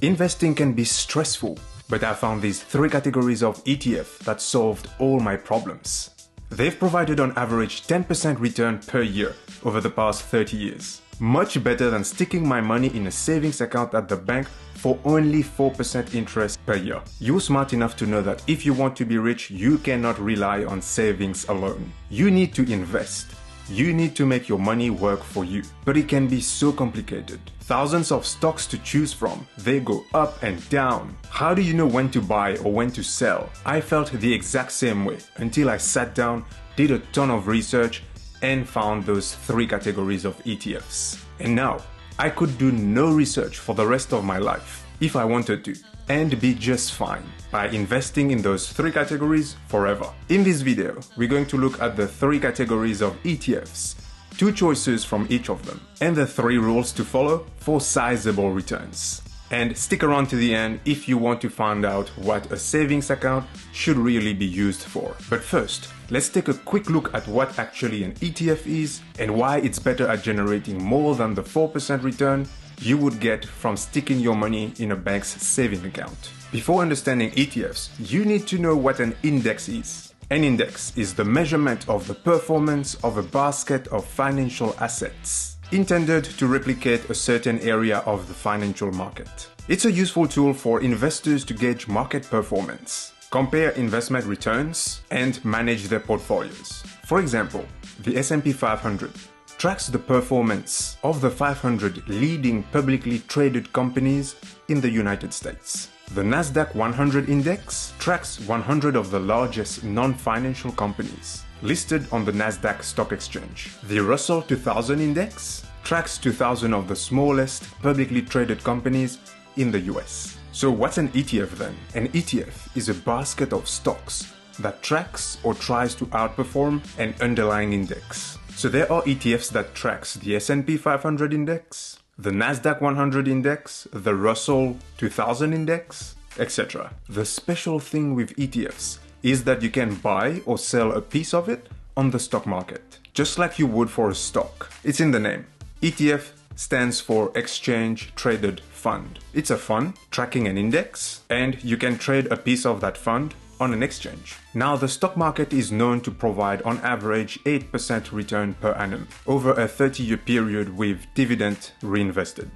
Investing can be stressful, but I found these 3 categories of ETF that solved all my problems. They've provided on average 10% return per year over the past 30 years. Much better than sticking my money in a savings account at the bank for only 4% interest per year. You're smart enough to know that if you want to be rich, you cannot rely on savings alone. You need to invest. You need to make your money work for you. But it can be so complicated. Thousands of stocks to choose from. They go up and down. How do you know when to buy or when to sell? I felt the exact same way until I sat down, did a ton of research, and found those 3 categories of ETFs. And now, I could do no research for the rest of my life, if I wanted to, and be just fine by investing in those 3 categories forever. In this video, we're going to look at the 3 categories of ETFs, 2 choices from each of them, and the 3 rules to follow for sizable returns. And stick around to the end if you want to find out what a savings account should really be used for. But first, let's take a quick look at what actually an ETF is and why it's better at generating more than the 4% return you would get from sticking your money in a bank's savings account. Before understanding ETFs, you need to know what an index is. An index is the measurement of the performance of a basket of financial assets, intended to replicate a certain area of the financial market. It's a useful tool for investors to gauge market performance, compare investment returns, and manage their portfolios. For example, the S&P 500 tracks the performance of the 500 leading publicly traded companies in the United States. The Nasdaq 100 index tracks 100 of the largest non-financial companies listed on the Nasdaq Stock Exchange. The Russell 2000 index tracks 2,000 of the smallest publicly traded companies in the US. So what's an ETF then? An ETF is a basket of stocks that tracks or tries to outperform an underlying index. So there are ETFs that tracks the S&P 500 index, the Nasdaq 100 index, the Russell 2000 index, etc. The special thing with ETFs is that you can buy or sell a piece of it on the stock market, just like you would for a stock. It's in the name. ETF stands for Exchange Traded Fund. It's a fund tracking an index, and you can trade a piece of that fund on an exchange. Now, the stock market is known to provide on average 8% return per annum over a 30-year period with dividend reinvested.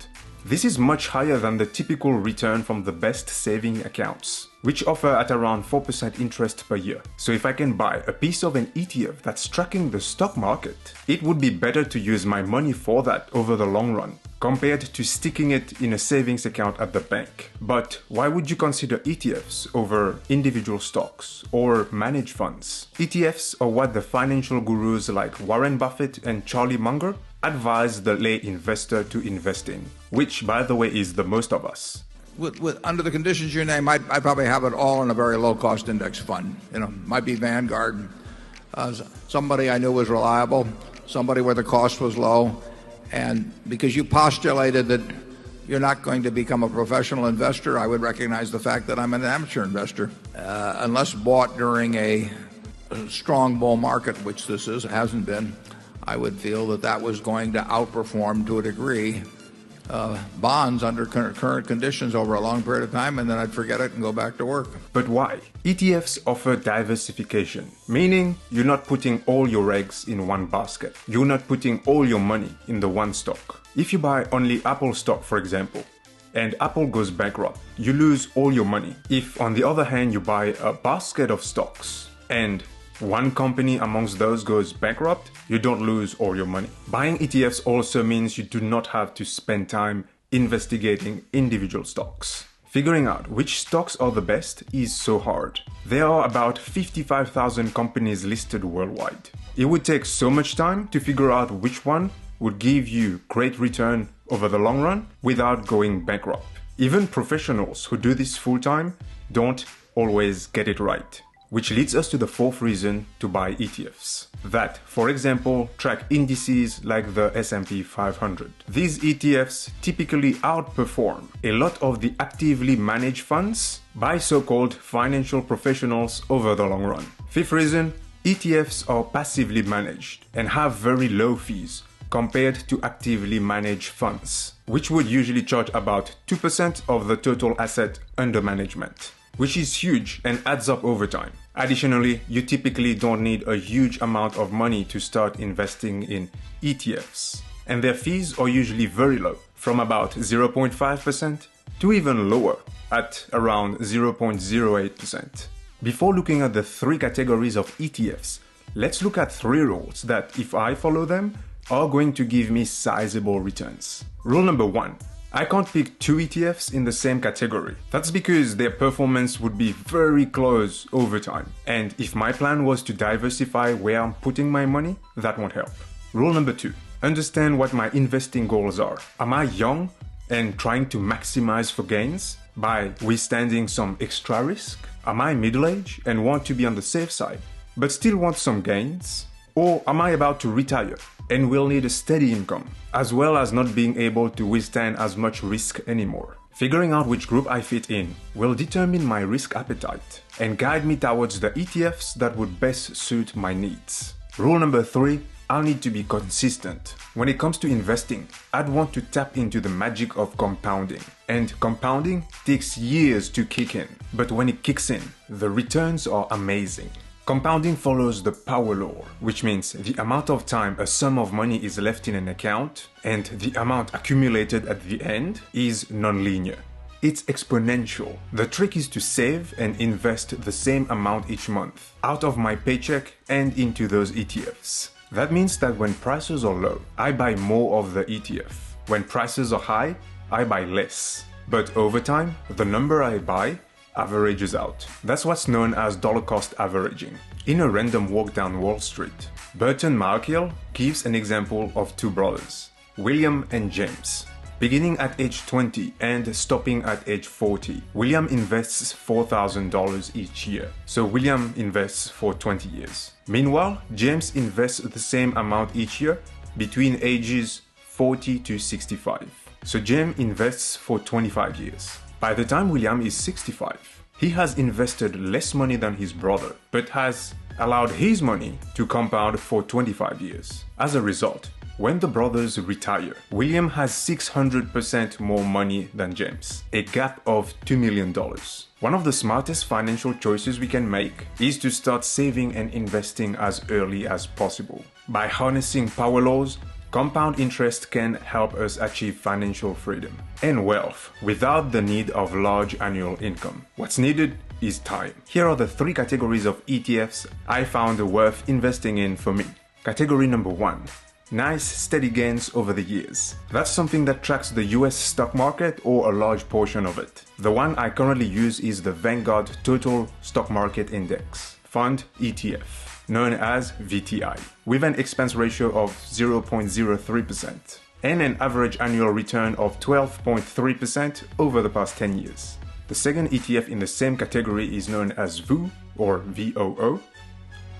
This is much higher than the typical return from the best saving accounts, which offer at around 4% interest per year. So if I can buy a piece of an ETF that's tracking the stock market, it would be better to use my money for that over the long run, compared to sticking it in a savings account at the bank. But why would you consider ETFs over individual stocks or managed funds? ETFs are what the financial gurus like Warren Buffett and Charlie Munger advise the lay investor to invest in, which, by the way, is the most of us. Under the conditions you name, I'd probably have it all in a very low-cost index fund. Might be Vanguard, somebody I knew was reliable, somebody where the cost was low, and because you postulated that you're not going to become a professional investor, I would recognize the fact that I'm an amateur investor. Unless bought during a strong bull market, which this hasn't been, I would feel that that was going to outperform to a degree bonds under current conditions over a long period of time, and then I'd forget it and go back to work. But why? ETFs offer diversification, meaning you're not putting all your eggs in one basket. You're not putting all your money in the one stock. If you buy only Apple stock, for example, and Apple goes bankrupt, you lose all your money. If, on the other hand, you buy a basket of stocks and one company amongst those goes bankrupt, you don't lose all your money. Buying ETFs also means you do not have to spend time investigating individual stocks. Figuring out which stocks are the best is so hard. There are about 55,000 companies listed worldwide. It would take so much time to figure out which one would give you great return over the long run without going bankrupt. Even professionals who do this full-time don't always get it right. Which leads us to the 4th reason to buy ETFs. That, for example, track indices like the S&P 500. These ETFs typically outperform a lot of the actively managed funds by so-called financial professionals over the long run. 5th reason, ETFs are passively managed and have very low fees compared to actively managed funds. which would usually charge about 2% of the total asset under management, which is huge and adds up over time. Additionally, you typically don't need a huge amount of money to start investing in ETFs, and their fees are usually very low, from about 0.5% to even lower, at around 0.08%. Before looking at the three categories of ETFs, let's look at three rules that, if I follow them, are going to give me sizable returns. Rule number 1. I can't pick two ETFs in the same category. That's because their performance would be very close over time. And if my plan was to diversify where I'm putting my money, that won't help. Rule number 2. Understand what my investing goals are. Am I young and trying to maximize for gains by withstanding some extra risk? Am I middle-aged and want to be on the safe side, but still want some gains? Or am I about to retire and will need a steady income, as well as not being able to withstand as much risk anymore? Figuring out which group I fit in will determine my risk appetite and guide me towards the ETFs that would best suit my needs. Rule number 3. I'll need to be consistent. When it comes to investing, I'd want to tap into the magic of compounding. And compounding takes years to kick in, but when it kicks in, the returns are amazing. Compounding follows the power law, which means the amount of time a sum of money is left in an account and the amount accumulated at the end is non-linear. It's exponential. The trick is to save and invest the same amount each month out of my paycheck and into those ETFs. That means that when prices are low, I buy more of the ETF. When prices are high, I buy less. But over time, the number I buy averages out. That's what's known as dollar cost averaging. In a random walk down Wall Street, Burton Malkiel gives an example of two brothers, William and James. Beginning at age 20 and stopping at age 40, William invests $4,000 each year. So William invests for 20 years. Meanwhile, James invests the same amount each year between ages 40 to 65. So James invests for 25 years. By the time William is 65, he has invested less money than his brother, but has allowed his money to compound for 25 years. As a result, when the brothers retire, William has 600% more money than James, a gap of $2 million. One of the smartest financial choices we can make is to start saving and investing as early as possible. By harnessing power laws, compound interest can help us achieve financial freedom and wealth without the need of large annual income. What's needed is time. Here are the three categories of ETFs I found worth investing in for me. Category number 1. Nice steady gains over the years. That's something that tracks the US stock market or a large portion of it. The one I currently use is the Vanguard Total Stock Market Index Fund ETF, known as VTI, with an expense ratio of 0.03% and an average annual return of 12.3% over the past 10 years. The second ETF in the same category is known as VOO or VOO,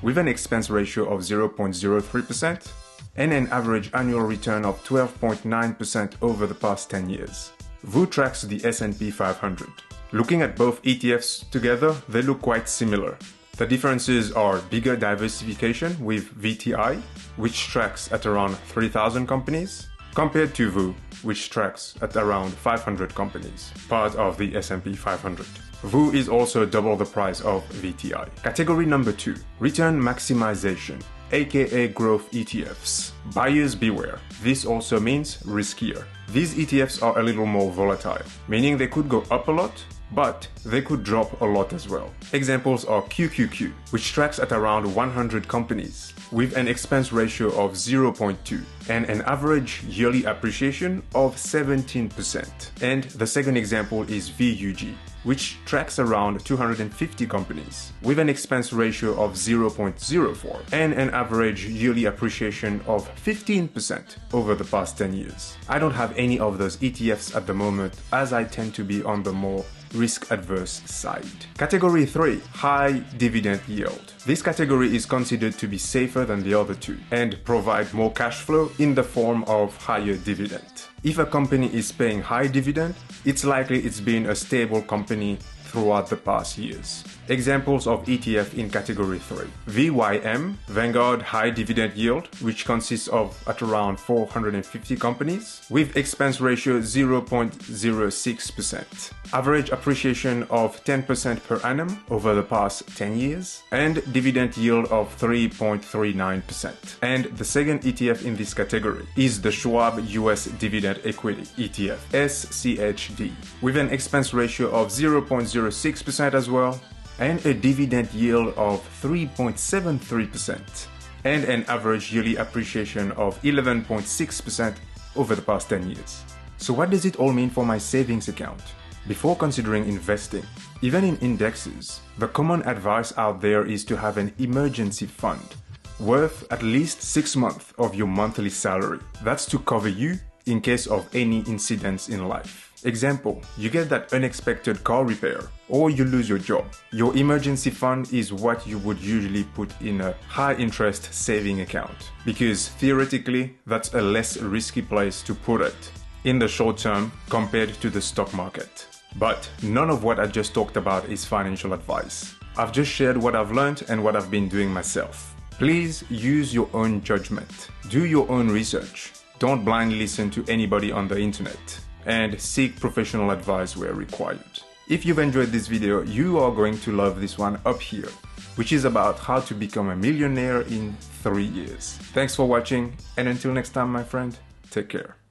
with an expense ratio of 0.03% and an average annual return of 12.9% over the past 10 years. VOO tracks the S&P 500. Looking at both ETFs together, they look quite similar. The differences are bigger diversification with VTI, which tracks at around 3,000 companies, compared to VOO, which tracks at around 500 companies, part of the S&P 500. VOO is also double the price of VTI. Category number 2, return maximization, aka growth ETFs. Buyers beware. This also means riskier. These ETFs are a little more volatile, meaning they could go up a lot, but they could drop a lot as well. Examples are QQQ, which tracks at around 100 companies, with an expense ratio of 0.2 and an average yearly appreciation of 17%. And the second example is VUG, which tracks around 250 companies, with an expense ratio of 0.04 and an average yearly appreciation of 15% over the past 10 years. I don't have any of those ETFs at the moment, as I tend to be on the more risk-adverse side. Category 3, high dividend yield. This category is considered to be safer than the other two and provide more cash flow in the form of higher dividend. If a company is paying high dividend, it's likely it's been a stable company throughout the past years. Examples of ETF in category 3. VYM, Vanguard High Dividend Yield, which consists of at around 450 companies, with expense ratio 0.06%. Average appreciation of 10% per annum over the past 10 years, and dividend yield of 3.39%. And the second ETF in this category is the Schwab US Dividend Equity ETF, SCHD, with an expense ratio of 0.06% as well, and a dividend yield of 3.73%, and an average yearly appreciation of 11.6% over the past 10 years. So what does it all mean for my savings account? Before considering investing, even in indexes, the common advice out there is to have an emergency fund worth at least 6 months of your monthly salary. That's to cover you in case of any incidents in life. Example, you get that unexpected car repair or you lose your job. Your emergency fund is what you would usually put in a high interest saving account, because theoretically that's a less risky place to put it in the short term compared to the stock market. But none of what I just talked about is financial advice. I've just shared what I've learned and what I've been doing myself. Please use your own judgment. Do your own research. Don't blindly listen to anybody on the internet, and seek professional advice where required. If you've enjoyed this video, you are going to love this one up here, which is about how to become a millionaire in 3 years. Thanks for watching, and until next time, my friend, take care.